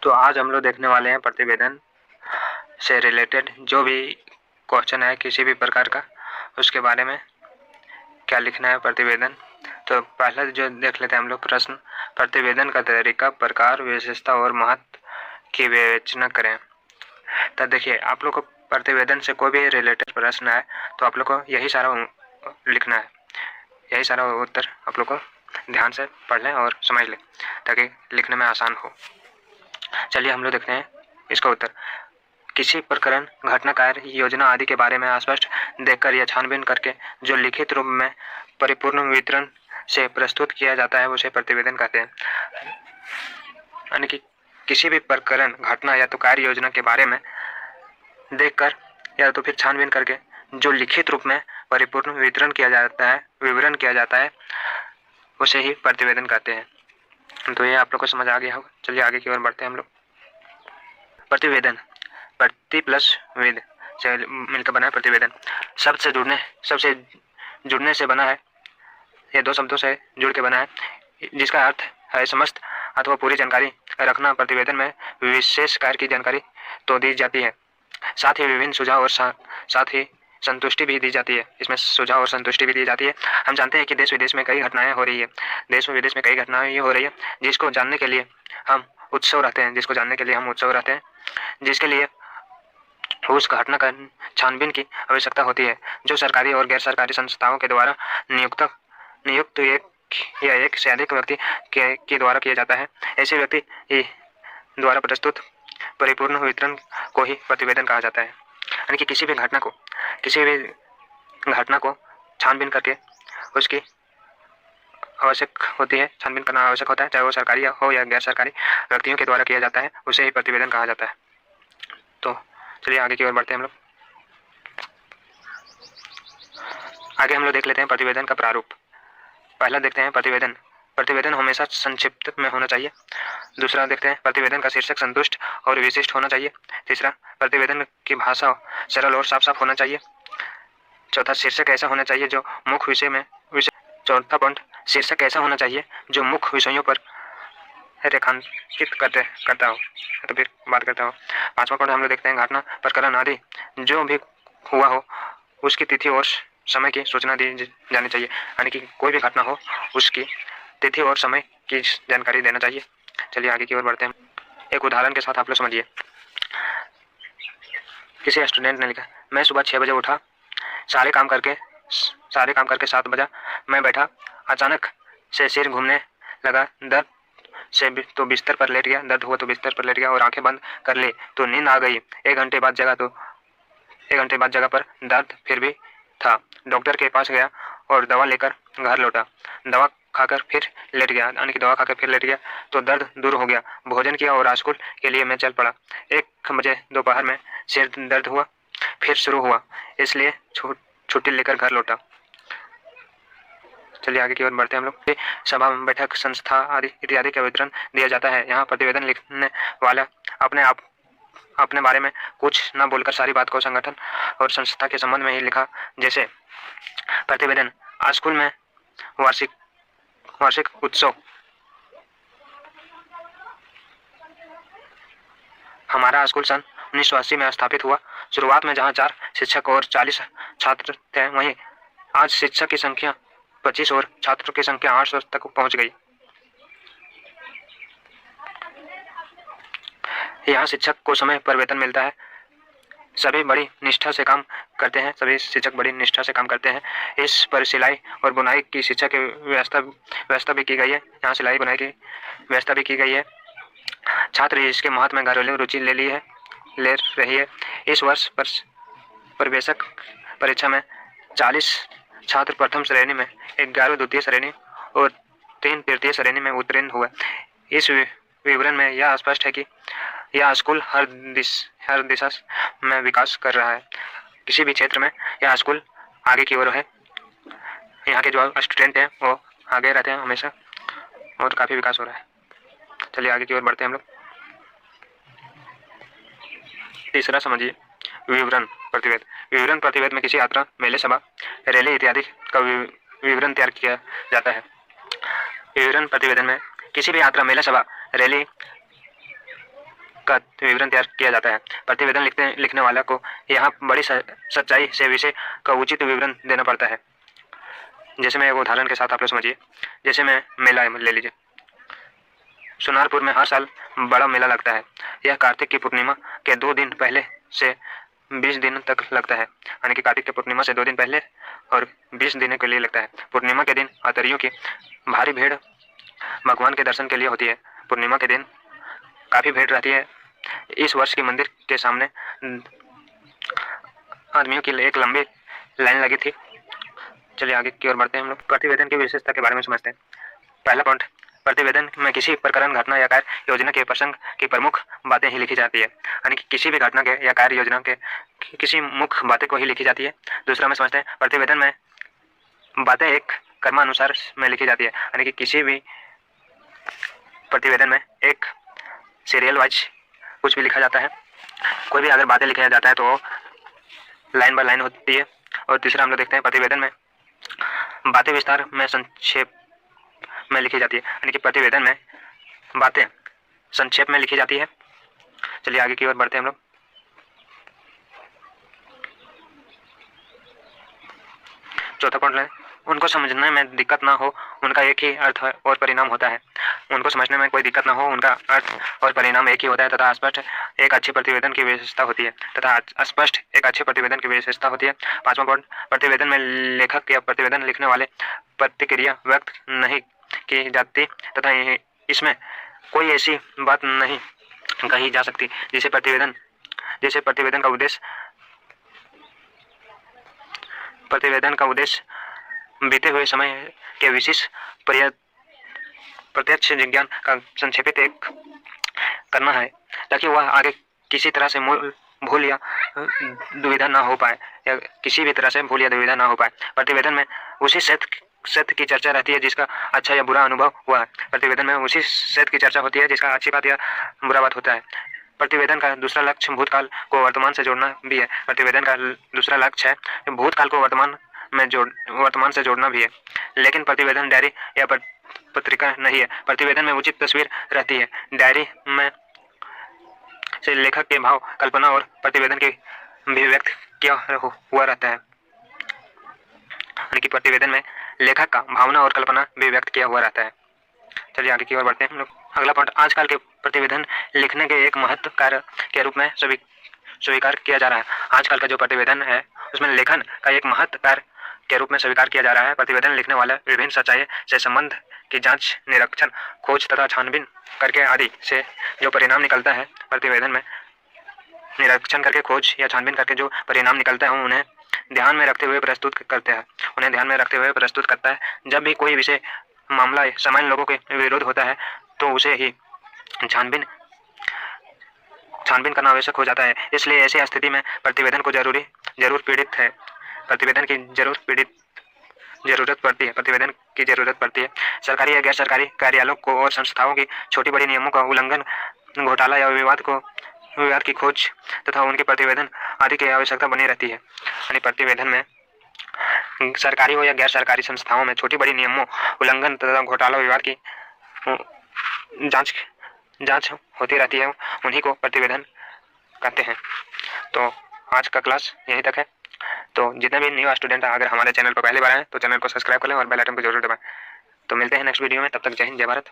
तो आज हम लोग देखने वाले हैं प्रतिवेदन से रिलेटेड जो भी क्वेश्चन है किसी भी प्रकार का, उसके बारे में क्या लिखना है प्रतिवेदन। तो पहला जो देख लेते हैं हम लोग प्रश्न, प्रतिवेदन का तरीका, प्रकार, विशेषता और महत्व की विवेचना करें। तो देखिए, आप लोग को प्रतिवेदन से कोई भी रिलेटेड प्रश्न है तो आप लोग को यही सारा लिखना है, यही सारा उत्तर आप लोग को ध्यान से पढ़ लें और समझ लें ताकि लिखने में आसान हो। चलिए हम लोग देखते हैं इसका उत्तर। किसी प्रकरण, घटना, कार्य, योजना आदि के बारे में स्पष्ट देखकर या छानबीन करके जो लिखित रूप में परिपूर्ण विवरण से प्रस्तुत किया जाता है उसे प्रतिवेदन कहते हैं। यानी कि किसी भी प्रकरण, घटना या तो कार्य योजना के बारे में देखकर या तो फिर छानबीन करके जो लिखित रूप में परिपूर्ण विवरण किया जाता है उसे ही प्रतिवेदन कहते हैं। तो ये आप लोग को समझ आ गया होगा। चलिए आगे की ओर बढ़ते हैं हम लोग। प्रतिवेदन, प्रति प्लस वेद से मिलकर बना है प्रतिवेदन। शब्द से जुड़ने से बना है, ये दो शब्दों से जुड़ के बना है, जिसका अर्थ है समस्त अथवा पूरी जानकारी रखना। प्रतिवेदन में विशेष कार्य की जानकारी तो दी जाती है, साथ ही विभिन्न सुझाव और साथ ही संतुष्टि भी दी जाती है। इसमें सुझाव और संतुष्टि भी दी जाती है। हम जानते हैं कि देश विदेश में कई घटनाएं हो रही है, देश विदेश में कई घटनाएं ये हो रही है जिसको जानने के लिए हम उत्सव रहते हैं, जिसके लिए उस घटना का छानबीन की आवश्यकता होती है, जो सरकारी और गैर सरकारी संस्थाओं के द्वारा नियुक्त एक से अधिक व्यक्ति के द्वारा किया जाता है। ऐसे व्यक्ति द्वारा प्रस्तुत परिपूर्ण विवरण को ही प्रतिवेदन कहा जाता है। यानी कि किसी भी घटना को छानबीन करके उसकी आवश्यक होती है, छानबीन करना आवश्यक होता है, चाहे वो सरकारी हो या गैर सरकारी व्यक्तियों के द्वारा किया जाता है, उसे ही प्रतिवेदन कहा जाता है। तो चलिए आगे की ओर बढ़ते हैं हम लोग। आगे हम लोग देख लेते हैं प्रतिवेदन का प्रारूप। पहला देखते हैं प्रतिवेदन हमेशा संक्षिप्त में होना चाहिए। दूसरा देखते हैं प्रतिवेदन का शीर्षक संतुष्ट और विशिष्ट होना चाहिए। तीसरा, प्रतिवेदन की भाषा सरल और साफ होना चाहिए। चौथा, शीर्षक ऐसा होना चाहिए जो मुख्य चौथा पॉइंट, शीर्षक ऐसा होना चाहिए जो मुख्य विषयों पर रेखांकित करता हो, तो फिर बात करता हो। पांचवा पॉइंट हम लोग देखते हैं घटना, प्रकरण आदि जो भी हुआ हो उसकी तिथि और समय की सूचना दी जानी चाहिए। यानी कि कोई भी घटना हो उसकी तिथि और समय की जानकारी देना चाहिए। चलिए आगे की ओर बढ़ते हैं। एक उदाहरण के साथ आप लोग समझिए। किसी स्टूडेंट ने लिखा, मैं सुबह 6 बजे उठा, सारे काम करके 7 बजा मैं बैठा, अचानक से सिर घूमने लगा, दर्द हुआ तो बिस्तर पर लेट गया और आंखें बंद कर ली तो नींद आ गई। 1 घंटे बाद जगह पर दर्द फिर भी था। डॉक्टर के पास गया और दवा लेकर घर लौटा। दवा खाकर फिर लेट गया तो दर्द दूर हो गया। भोजन किया और स्कूल के लिए मैं चल पड़ा। 1 बजे दोपहर में सिर दर्द हुआ, फिर शुरू हुआ, इसलिए छुट्टी लेकर घर लौटा। चलिए आगे की ओर बढ़ते हैं हम लोग। सभा, बैठक, संस्था आदि इत्यादि का विवरण दिया जाता है। यहाँ प्रतिवेदन लिखने वाला अपने बारे में कुछ न बोलकर सारी बात को संगठन और संस्था के संबंध में ही लिखा। जैसे प्रतिवेदन, स्कूल में वार्षिक उत्सव, हमारा स्कूल सन 1980 में स्थापित हुआ। शुरुआत में जहाँ 4 शिक्षक और 40 छात्र थे, वहीं आज शिक्षक की संख्या 25 और छात्रों की संख्या 800 तक पहुंच गई। यहाँ शिक्षक को समय पर वेतन मिलता है। सभी बड़ी निष्ठा से काम करते हैं, सभी शिक्षक बड़ी निष्ठा से काम करते हैं। इस पर सिलाई और बुनाई की शिक्षा की व्यवस्था भी की गई है। यहाँ सिलाई बुनाई की व्यवस्था भी की गई है। छात्र इसके महत्व में घरेलू रुचि ले रही है। इस वर्ष प्रवेशक परीक्षा में 40 छात्र प्रथम श्रेणी में, 11 द्वितीय श्रेणी और 3 तृतीय श्रेणी में उत्तीर्ण हुए। इस विवरण में यह स्पष्ट है कि यह स्कूल हर दिशा में विकास कर रहा है। किसी भी क्षेत्र में यह स्कूल आगे की ओर है। यहाँ के जो स्टूडेंट हैं वो आगे रहते हैं हमेशा और काफ़ी विकास हो रहा है। चलिए आगे की ओर बढ़ते हैं हम लोग। तीसरा समझिए, विवरण प्रतिवेद में किसी यात्रा, मेले, सभा, रैली इत्यादि का विवरण तैयार किया जाता है। विवरण प्रतिवेदन में किसी भी यात्रा, मेला, सभा, रैली का विवरण तैयार किया जाता है। प्रतिवेदन लिखने वाला को यहाँ बड़ी सच्चाई से विषय का उचित विवरण देना पड़ता है। जैसे मैं एक उदाहरण के साथ आप लोग समझिए। जैसे मैं मेला ले लीजिए। सोनारपुर में हर साल बड़ा मेला लगता है। यह कार्तिक की पूर्णिमा के 2 दिन पहले से 20 दिन तक लगता है, यानी कि कार्तिक की पूर्णिमा से 2 दिन पहले और 20 दिनों के लिए लगता है। पूर्णिमा के दिन अतरियों की भारी भीड़ भगवान के दर्शन के लिए होती है। पूर्णिमा के दिन काफ़ी भीड़ रहती है। इस वर्ष की मंदिर के सामने आदमियों की एक लंबी लाइन लगी थी। चलिए आगे की ओर बढ़ते हैं। हम लोग प्रतिवेदन की विशेषता के बारे में समझते हैं। पहला पॉइंट, प्रतिवेदन में किसी प्रकरण, घटना या कार्य योजना के प्रसंग की प्रमुख बातें ही लिखी जाती है, यानी कि किसी भी घटना के या कार्य योजना के किसी मुख्य बातें को ही लिखी जाती है। दूसरा में समझते हैं, प्रतिवेदन में बातें एक क्रमानुसार में लिखी जाती है, यानी कि किसी भी प्रतिवेदन में एक सीरियल वाइज कुछ भी लिखा जाता है। कोई भी अगर बातें लिखा जाता है तो लाइन बाय लाइन होती है। और तीसरा हम लोग देखते हैं, प्रतिवेदन में बातें विस्तार में संक्षेप में लिखी जाती है, यानी कि प्रतिवेदन में बातें संक्षेप में लिखी जाती है। चलिए आगे की ओर बढ़ते हैं हम लोग। चौथा पॉइंट है, उनको समझने में दिक्कत ना हो, उनका एक ही अर्थ और परिणाम होता है। उनको समझने में कोई दिक्कत ना हो, उनका अर्थ और परिणाम एक ही होता है तथा स्पष्ट एक अच्छे प्रतिवेदन की विशेषता होती है पांचवा पॉइंट, प्रतिवेदन में लेखक या प्रतिवेदन लिखने वाले प्रतिक्रिया व्यक्त नहीं की जाती तथा इसमें कोई ऐसी बात नहीं कही जा सकती जिसे प्रतिवेदन का उद्देश्य बीते हुए समय के विशेष प्रत्यक्ष विज्ञान का संक्षेपित एक करना है, ताकि वह आगे किसी तरह से भूल या दुविधा ना हो पाए प्रतिवेदन में उसी सत्य की चर्चा रहती है जिसका अच्छा या बुरा अनुभव हुआ है। प्रतिवेदन में उसी सत्य की चर्चा होती है जिसका अच्छी बात या बुरा बात होता है। प्रतिवेदन का दूसरा लक्ष्य भूतकाल को वर्तमान से जोड़ना भी है। प्रतिवेदन का दूसरा लक्ष्य है भूतकाल को वर्तमान से जोड़ना भी है। लेकिन प्रतिवेदन डायरी या पत्रिका नहीं है। प्रतिवेदन में उचित तस्वीर रहती है। डायरी में से लेखक के भाव, कल्पना और प्रतिवेदन के भी व्यक्त किया हुआ रहता है, यानी कि प्रतिवेदन में लेखक का भावना और कल्पना भी व्यक्त किया हुआ रहता है। चलिए आगे की ओर बढ़ते हैं हम लोग। अगला पॉइंट, आजकल के प्रतिवेदन लिखने के एक महत्व कार्य के रूप में स्वीकार किया जा रहा है। आजकल का जो प्रतिवेदन है उसमें लेखन का एक महत्व कार्य के रूप में स्वीकार किया जा रहा है। प्रतिवेदन लिखने वाला विभिन्न सच्चाई से संबंध की जांच, निरीक्षण, खोज तथा छानबीन करके आदि से जो परिणाम निकलता है, प्रतिवेदन में निरीक्षण करके, खोज या छानबीन करके जो परिणाम निकलता है उन्हें ध्यान में रखते हुए प्रस्तुत करता है। जब भी कोई विषय, मामला सामान्य लोगों के विरुद्ध होता है तो उसे ही छानबीन करना आवश्यक हो जाता है। इसलिए ऐसी स्थिति में प्रतिवेदन की जरूरत पड़ती है। सरकारी या गैर सरकारी कार्यालयों को और संस्थाओं की छोटी बड़ी नियमों का उल्लंघन, घोटाला या विवाद की खोज तथा उनके प्रतिवेदन आदि की आवश्यकता बनी रहती है। यानी प्रतिवेदन में सरकारी हो या गैर सरकारी संस्थाओं में छोटी बड़ी नियमों, उल्लंघन तथा घोटाला, विवाद की जांच होती रहती है। उन्हीं को प्रतिवेदन कहते हैं। तो आज का क्लास यहीं तक है। तो जितने भी न्यू स्टूडेंट अगर हमारे चैनल पर पहली बार आए तो चैनल को सब्सक्राइब कर लें और बेल आइकन को जरूर दबाएं। तो मिलते हैं नेक्स्ट वीडियो में। तब तक जय हिंद, जय भारत।